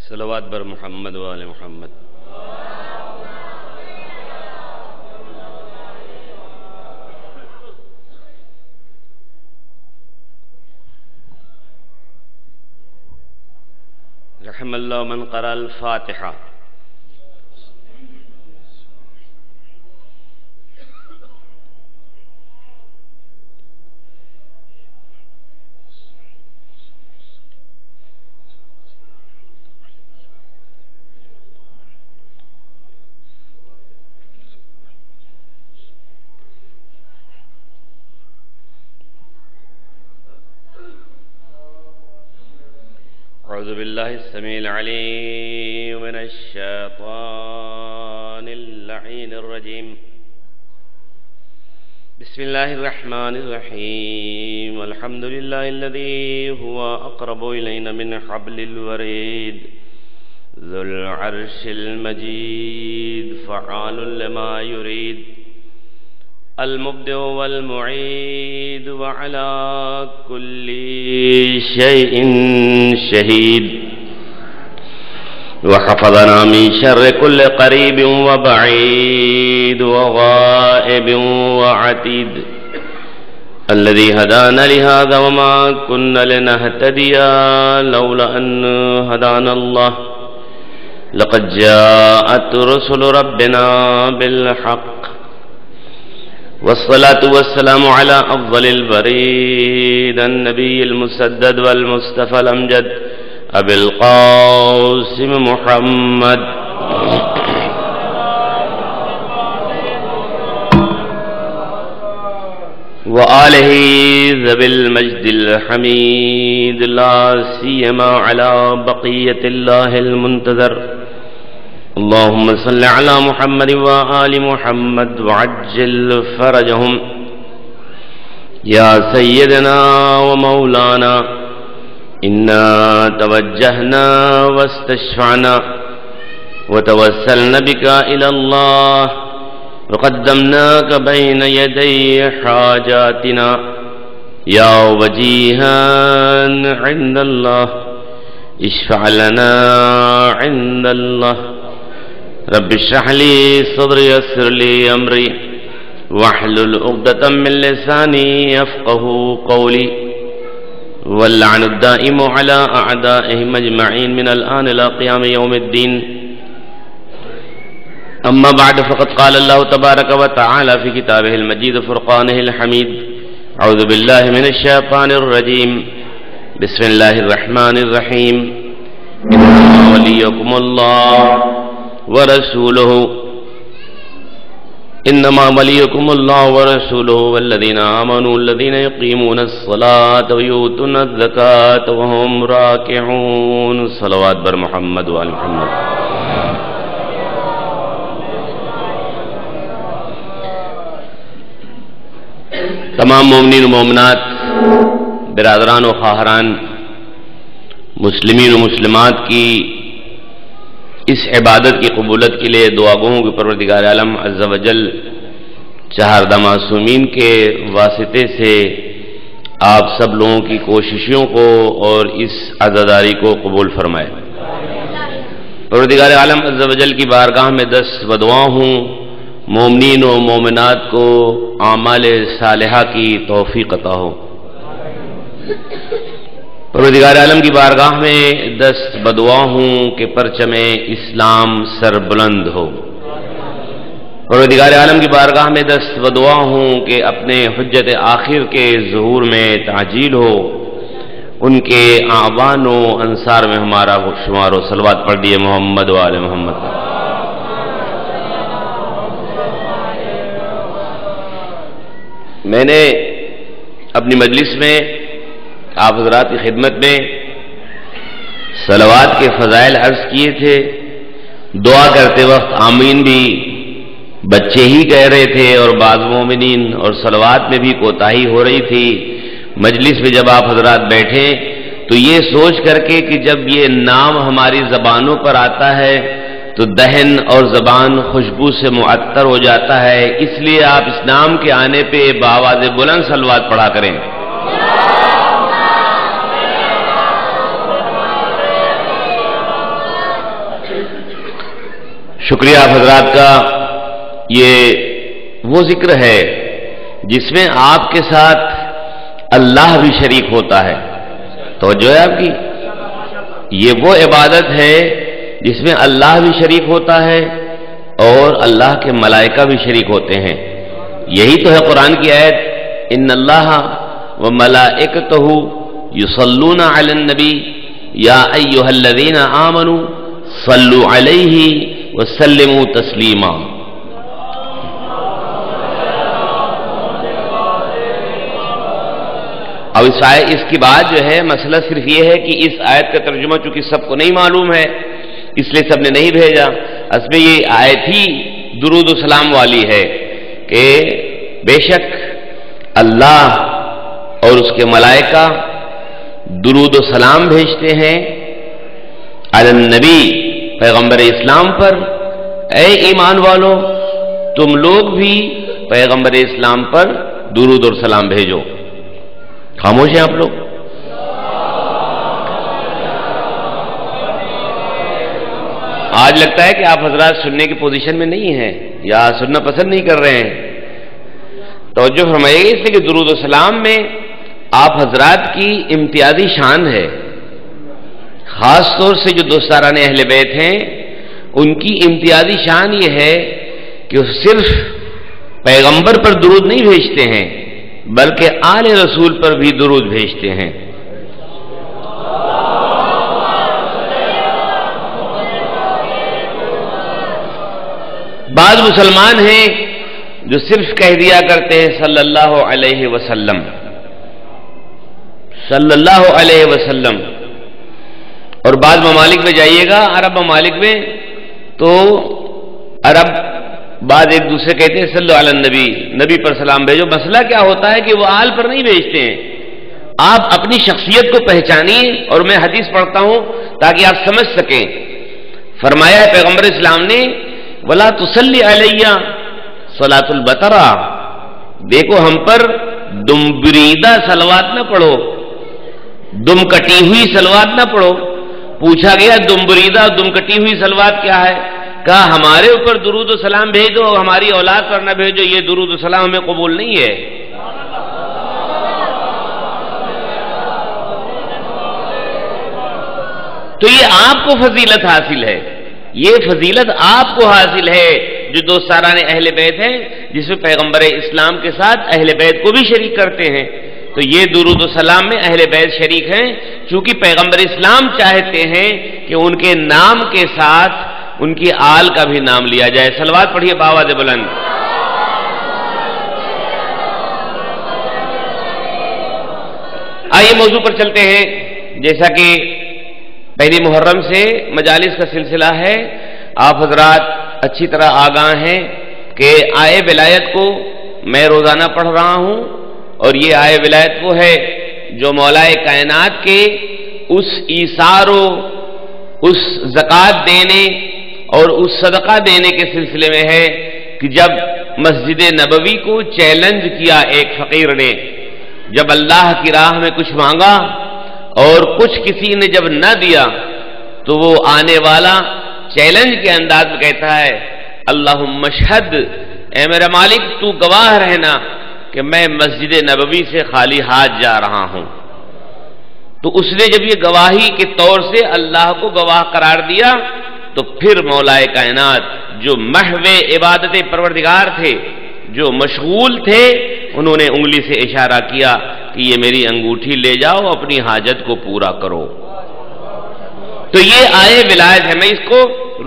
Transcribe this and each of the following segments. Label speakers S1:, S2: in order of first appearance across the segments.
S1: صلوات بر محمد و آل محمد. رحم اللہ من قرأ الفاتحہ. اعوذ باللہ السمیع العلیم من الشیطان اللعین الرجیم. بسم اللہ الرحمن الرحیم. الحمد للہ الذی هو اقرب الینا من حبل الورید ذو العرش المجید فعال لما یرید المبدع والمعید وعلى كل شيء شهيد وحفظنا من شر كل قريب وبعيد وغائب وعتيد الذي هدانا لهذا وما كنا لنهتدي لولا أن هدانا الله لقد جاءت رسل ربنا بالحق والصلاة والسلام على أفضل البريد النبي المسدد والمصطفى الأمجد أبي القاسم محمد وآله ذوي المجد الحميد لا سيما على بقية الله المنتظر. اللهم صل على محمد وآل محمد وعجل فرجهم. يا سيدنا ومولانا إنا توجهنا واستشفعنا وتوسلنا بك إلى الله وقدمناك بين يدي حاجاتنا يا وجيها عند الله اشفع لنا عند الله. رب اشرح لي صدري ويسر لي امري واحلل عقدة من لساني يفقهوا قولي واللعن الدائم على اعدائهم اجمعين من الان الى قيام يوم الدين. اما بعد فقد قال الله تبارك وتعالى في كتابه المجيد فرقانه الحميد. اعوذ بالله من الشيطان الرجيم. بسم الله الرحمن الرحيم. انما وليكم الله ورسوله انما وليكم الله ورسوله والذين آمنوا الذين يقيمون الصلاة ويؤتون الزكاة وهم راكعون. صلوات بر محمد وآل محمد. تمام مومنین و مومنات، برادران و خواہران، مسلمین و مسلمات کی اس عبادت کی قبولت کے لیے دعا گوؤں کہ پروردگار عالم عز و جل چہاردہ معصومین کے واسطے سے آپ سب لوگوں کی کوششوں کو اور اس عزاداری کو قبول فرمائے. پروردگار عالم عز و جل کی بارگاہ میں دست بدعا ہوں مومنین و مومنات کو اعمال صالحہ کی توفیق عطا ہو. پروردگار عالم کی بارگاہ میں دست بدعا ہوں کہ پرچم اسلام سر بلند ہو. پروردگار عالم کی بارگاہ میں دست بدعا ہوں کہ اپنے حجت آخر کے ظہور میں تعجیل ہو. ان کے اعوان و انصار میں ہمارا شمار و صلوات پڑھ دیے محمد و آل محمد. میں نے اپنی مجلس میں آپ حضرات کی خدمت میں صلوات کے فضائل عرض کیے تھے. دعا کرتے وقت آمین بھی بچے ہی کہہ رہے تھے اور بعض مومنین، اور صلوات میں بھی کوتاہی ہو رہی تھی. مجلس میں جب آپ حضرات بیٹھے تو یہ سوچ کر کے کہ جب یہ نام ہماری زبانوں پر آتا ہے تو دہن اور زبان خوشبو سے معطر ہو جاتا ہے، اس لیے آپ اس نام کے آنے پہ بآواز بلند صلوات پڑھا کریں. شکریہ آپ حضرات کا. یہ وہ ذکر ہے جس میں آپ کے ساتھ اللہ بھی شریک ہوتا ہے. توجہ ہے آپ کی. یہ وہ عبادت ہے جس میں اللہ بھی شریک ہوتا ہے اور اللہ کے ملائکہ بھی شریک ہوتے ہیں. یہی تو ہے قرآن کی آیت ان اللہ وملائکتہ یصلون علی النبی یا ایھا الذین آمنوا صلوا علیہ وسلموا تسلیما. اب اس کی بات جو ہے مسئلہ صرف یہ ہے کہ اس آیت کا ترجمہ چونکہ سب کو نہیں معلوم ہے اس لیے سب نے نہیں بھیجا. اصل میں یہ آیت ہی درود و سلام والی ہے کہ بے شک اللہ اور اس کے ملائکہ درود و سلام بھیجتے ہیں علی النبی پیغمبر اسلام پر. اے ایمان والو تم لوگ بھی پیغمبر اسلام پر درود اور سلام بھیجو. خاموش ہیں آپ لوگ. آج لگتا ہے کہ آپ حضرات سننے کی پوزیشن میں نہیں ہیں یا سننا پسند نہیں کر رہے ہیں. توجہ فرمائیے گا اس لیے کہ درود و سلام میں آپ حضرات کی امتیازی شان ہے. خاص طور سے جو دوستاران اہل بیت ہیں ان کی امتیازی شان یہ ہے کہ وہ صرف پیغمبر پر درود نہیں بھیجتے ہیں بلکہ آل رسول پر بھی درود بھیجتے ہیں. بعض مسلمان ہیں جو صرف کہہ دیا کرتے ہیں صلی اللہ علیہ وسلم صلی اللہ علیہ وسلم. اور بعض ممالک میں جائیے گا عرب ممالک میں تو عرب بعض ایک دوسرے کہتے ہیں صلی اللہ علیہ النبی نبی پر سلام بھیجو. مسئلہ کیا ہوتا ہے کہ وہ آل پر نہیں بھیجتے ہیں. آپ اپنی شخصیت کو پہچانیے اور میں حدیث پڑھتا ہوں تاکہ آپ سمجھ سکیں. فرمایا ہے پیغمبر اسلام نے ولا تصلی علیہ صلاۃ البترا. دیکھو ہم پر دم بریدہ صلوات نہ پڑھو دم کٹی ہوئی صلوات نہ پڑھو. پوچھا گیا دم بریدہ دم کٹی ہوئی صلوات کیا ہے؟ کہا ہمارے اوپر درود و سلام بھیجو ہماری اولاد پر نہ بھیجو. یہ درود و سلام ہمیں قبول نہیں ہے. تو یہ آپ کو فضیلت حاصل ہے. یہ فضیلت آپ کو حاصل ہے جو دوستاران اہل بیت ہیں جس میں پیغمبر اسلام کے ساتھ اہل بیت کو بھی شریک کرتے ہیں. تو یہ درود و سلام میں اہل بیت شریک ہیں چونکہ پیغمبر اسلام چاہتے ہیں کہ ان کے نام کے ساتھ ان کی آل کا بھی نام لیا جائے. صلوات پڑھیے باواز بلند. آئیے موضوع پر چلتے ہیں. جیسا کہ پہلی محرم سے مجالس کا سلسلہ ہے آپ حضرات اچھی طرح آگاہ ہیں کہ آئے ولایت کو میں روزانہ پڑھ رہا ہوں اور یہ آئے ولایت وہ ہے جو مولا کائنات کے اس ایثار و اس زکوٰۃ دینے اور اس صدقہ دینے کے سلسلے میں ہے کہ جب مسجد نبوی کو چیلنج کیا ایک فقیر نے. جب اللہ کی راہ میں کچھ مانگا اور کچھ کسی نے جب نہ دیا تو وہ آنے والا چیلنج کے انداز میں کہتا ہے اللہم اشہد اے میرا مالک تو گواہ رہنا کہ میں مسجد نبوی سے خالی ہاتھ جا رہا ہوں. تو اس نے جب یہ گواہی کے طور سے اللہ کو گواہ قرار دیا تو پھر مولا کائنات جو محو عبادت پروردگار تھے جو مشغول تھے انہوں نے انگلی سے اشارہ کیا کہ یہ میری انگوٹھی لے جاؤ اپنی حاجت کو پورا کرو. تو یہ آئے ولایت ہے. میں اس کو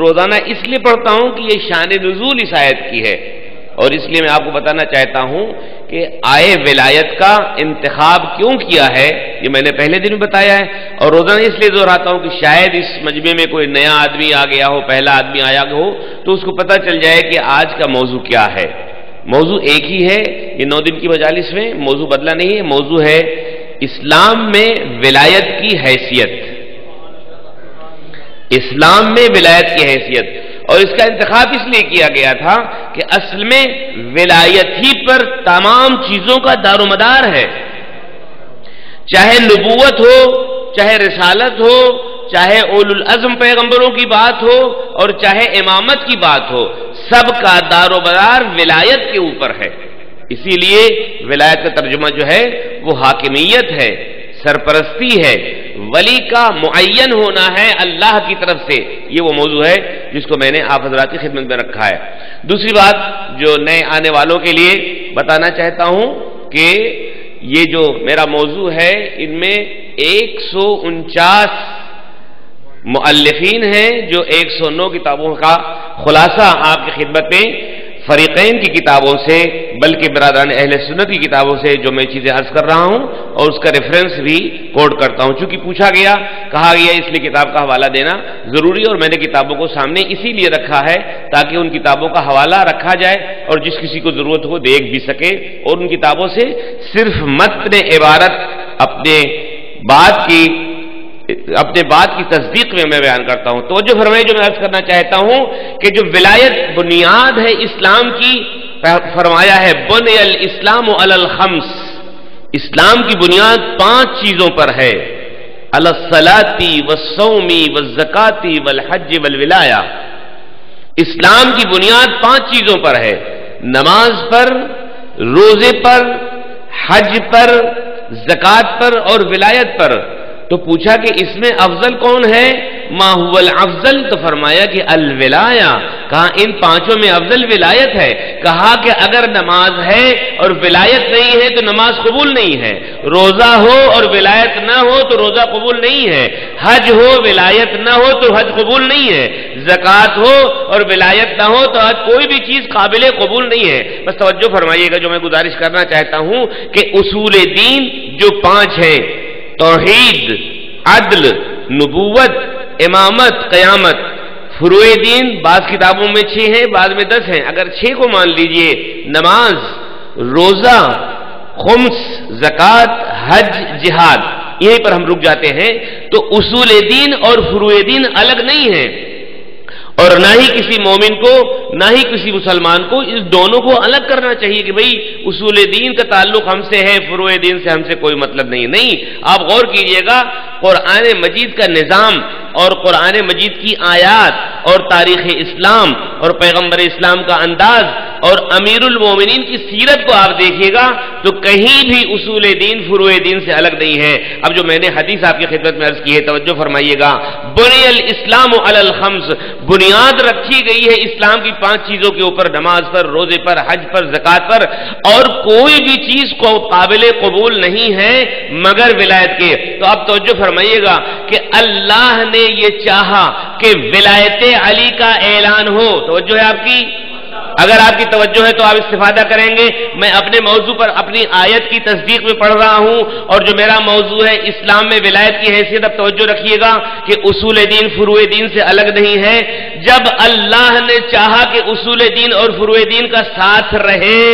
S1: روزانہ اس لیے پڑھتا ہوں کہ یہ شان نزول اس آیت کی ہے اور اس لیے میں آپ کو بتانا چاہتا ہوں کہ آئے ولایت کا انتخاب کیوں کیا ہے یہ میں نے پہلے دن بتایا ہے اور روزانہ اس لیے دہراتا ہوں کہ شاید اس مجمع میں کوئی نیا آدمی آ گیا ہو پہلا آدمی آیا ہو تو اس کو پتہ چل جائے کہ آج کا موضوع کیا ہے. موضوع ایک ہی ہے. یہ 9 دن کی مجالس میں موضوع بدلا نہیں ہے. موضوع ہے اسلام میں ولایت کی حیثیت. اسلام میں ولایت کی حیثیت اور اس کا انتخاب اس لیے کیا گیا تھا کہ اصل میں ولایت ہی پر تمام چیزوں کا دار و مدار ہے. چاہے نبوت ہو چاہے رسالت ہو چاہے اولو العزم پیغمبروں کی بات ہو اور چاہے امامت کی بات ہو، سب کا دار و مدار ولایت کے اوپر ہے۔ اسی لیے ولایت کا ترجمہ جو ہے وہ حاکمیت ہے، سرپرستی ہے، ولی کا معین ہونا ہے اللہ کی طرف سے۔ یہ وہ موضوع ہے جس کو میں نے آپ حضرات کی خدمت میں رکھا ہے۔ دوسری بات جو نئے آنے والوں کے لیے بتانا چاہتا ہوں کہ یہ جو میرا موضوع ہے ان میں 149 مؤلفین ہیں جو 109 کتابوں کا خلاصہ آپ کی خدمت میں فریقین کی کتابوں سے، بلکہ برادران اہل سنت کی کتابوں سے جو میں چیزیں عرض کر رہا ہوں اور اس کا ریفرنس بھی کوٹ کرتا ہوں، چونکہ پوچھا گیا، کہا گیا اس لیے کتاب کا حوالہ دینا ضروری، اور میں نے کتابوں کو سامنے اسی لیے رکھا ہے تاکہ ان کتابوں کا حوالہ رکھا جائے اور جس کسی کو ضرورت ہو دیکھ بھی سکے، اور ان کتابوں سے صرف متن عبارت اپنے بات کی تصدیق میں بیان کرتا ہوں۔ توجہ فرمائے، جو میں عرض کرنا چاہتا ہوں کہ جو ولایت بنیاد ہے اسلام کی، فرمایا ہے بنی الاسلام علی الخمس، اسلام کی بنیاد 5 چیزوں پر ہے، علی الصلاۃ والصوم والزکاۃ والحج والولایہ۔ اسلام کی بنیاد 5 چیزوں پر ہے، نماز پر، روزے پر، حج پر، زکات پر اور ولایت پر۔ تو پوچھا کہ اس میں افضل کون ہے؟ ما هو الافضل، تو فرمایا کہ الولایہ، کہا ان 5 میں افضل ولایت ہے۔ کہا کہ اگر نماز ہے اور ولایت نہیں ہے تو نماز قبول نہیں ہے، روزہ ہو اور ولایت نہ ہو تو روزہ قبول نہیں ہے، حج ہو ولایت نہ ہو تو حج قبول نہیں ہے، زکات ہو اور ولایت نہ ہو تو حج کوئی بھی چیز قابل قبول نہیں ہے۔ بس توجہ فرمائیے گا، جو میں گزارش کرنا چاہتا ہوں کہ اصول دین جو 5 ہیں، توحید، عدل، نبوت، امامت، قیامت، فروع دین بعض کتابوں میں 6 ہیں، بعض میں 10 ہیں، اگر 6 کو مان لیجئے، نماز، روزہ، خمس، زکات، حج، جہاد، یہیں پر ہم رک جاتے ہیں۔ تو اصول دین اور فروع دین الگ نہیں ہیں، اور نہ ہی کسی مومن کو نہ ہی کسی مسلمان کو اس دونوں کو الگ کرنا چاہیے کہ بھئی اصول دین کا تعلق ہم سے ہے، فروع دین سے ہم سے کوئی مطلب نہیں۔ آپ غور کیجئے گا، قرآن مجید کا نظام اور قرآن مجید کی آیات اور تاریخ اسلام اور پیغمبر اسلام کا انداز اور امیر المومنین کی سیرت کو آپ دیکھیے گا تو کہیں بھی اصول دین فروع دین سے الگ نہیں ہے۔ اب جو میں نے حدیث آپ کی خدمت میں عرض کی ہے، توجہ فرمائیے گا، بنی الاسلام علی الخمس، بنیاد رکھی گئی ہے اسلام کی 5 چیزوں کے اوپر، نماز پر، روزے پر، حج پر، زکات پر، اور کوئی بھی چیز کو قابل قبول نہیں ہے مگر ولایت کے۔ تو اب توجہ فرمائیے گا کہ اللہ نے یہ چاہا کہ ولایت علی کا اعلان ہو۔ توجہ ہے آپ کی؟ اگر آپ کی توجہ ہے تو آپ استفادہ کریں گے۔ میں اپنے موضوع پر اپنی آیت کی تصدیق میں پڑھ رہا ہوں، اور جو میرا موضوع ہے اسلام میں ولایت کی حیثیت، اب توجہ رکھیے گا کہ اصول دین فروع دین سے الگ نہیں ہے۔ جب اللہ نے چاہا کہ اصول دین اور فروع دین کا ساتھ رہے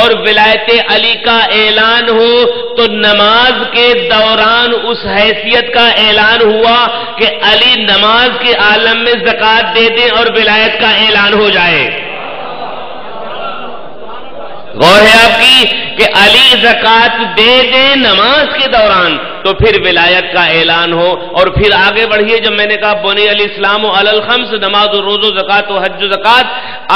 S1: اور ولایت علی کا اعلان ہو، تو نماز کے دوران اس حیثیت کا اعلان ہوا کہ علی نماز کے عالم میں زکات دے دیں اور ولایت کا اعلان ہو جائے۔ غور ہے آپ کی کہ علی زکات دے دے نماز کے دوران تو پھر ولایت کا اعلان ہو، اور پھر آگے بڑھیے۔ جب میں نے کہا بنی الاسلام علی الخمس، نماز و روز و زکات و حج و زکات،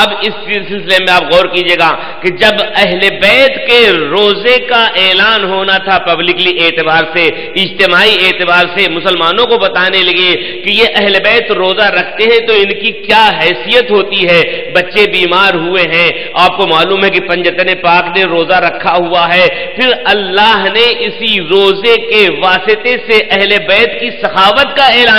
S1: اب اس سلسلے میں آپ غور کیجئے گا کہ جب اہل بیت کے روزے کا اعلان ہونا تھا پبلکلی اعتبار سے، اجتماعی اعتبار سے، مسلمانوں کو بتانے لگے کہ یہ اہل بیت روزہ رکھتے ہیں تو ان کی کیا حیثیت ہوتی ہے، بچے بیمار ہوئے ہیں، آپ کو معلوم ہے کہ پنجتن پاک نے روزہ رکھا ہوا ہے، پھر اللہ نے اسی روزے کے واسطے سے اہل بیت کی سخاوت کا اعلان